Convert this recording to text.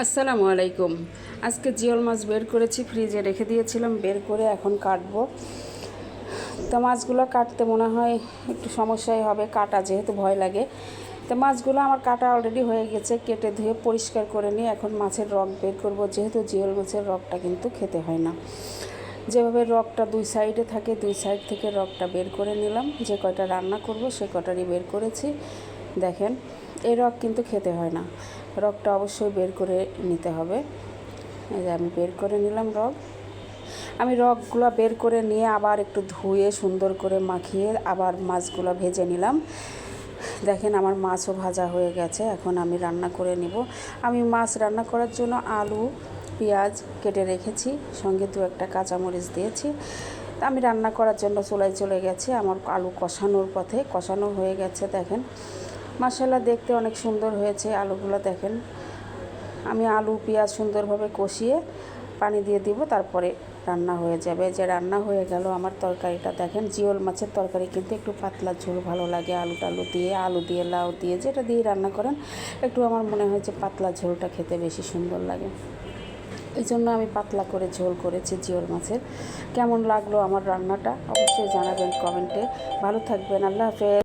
আসসালামু আলাইকুম। আজকে জিওল মাছ বের করেছি, ফ্রিজে রেখে দিয়েছিলাম, বের করে এখন কাটবো। তো মাছগুলো কাটতে মনে হয় একটু সমস্যাই হবে, কাটা যেহেতু ভয় লাগে। তো মাছগুলো আমার কাটা অলরেডি হয়ে গেছে, কেটে ধুয়ে পরিষ্কার করে নিয়ে এখন মাছের রগ বের করব। যেহেতু জিওল মাছের রগটা কিন্তু খেতে হয় না, যেভাবে রগটা দুই সাইডে থাকে দুই সাইড থেকে রগটা বের করে নিলাম। যে কয়টা রান্না করব সে কটারই বের করেছি। দেখেন, এই রগ কিন্তু খেতে হয় না, রগটা অবশ্যই বের করে নিতে হবে। এই যে আমি বের করে নিলাম রগ। আমি রগগুলো বের করে নিয়ে আবার একটু ধুয়ে সুন্দর করে মাখিয়ে আবার মাছগুলো ভেজে নিলাম। দেখেন, আমার মাছও ভাজা হয়ে গেছে, এখন আমি রান্না করে নিব। আমি মাছ রান্না করার জন্য আলু পেঁয়াজ কেটে রেখেছি, সঙ্গে দু একটা কাঁচামরিচ দিয়েছি। আমি রান্না করার জন্য চুলায় চলে গেছি। আমার আলু কষানোর পথে, কষানো হয়ে গেছে। দেখেন, মাশাআল্লাহ দেখতে অনেক সুন্দর হয়েছে আলুগুলো। দেখেন, আমি আলু পেঁয়াজ সুন্দরভাবে কষিয়ে পানি দিয়ে দিব, তারপরে রান্না হয়ে যাবে। যে রান্না হয়ে গেল আমার তরকারিটা। দেখেন, জিওল মাছের তরকারি কিন্তু একটু পাতলা ঝোল ভালো লাগে। আলু দিয়ে লাউ দিয়ে যেটা দিয়ে রান্না করেন, একটু আমার মনে হয় যে পাতলা ঝোলটা খেতে বেশি সুন্দর লাগে। এই জন্য আমি পাতলা করে ঝোল করেছি জিওল মাছের। কেমন লাগলো আমার রান্নাটা অবশ্যই জানাবেন কমেন্টে। ভালো থাকবেন, আল্লাহ হাফেজ।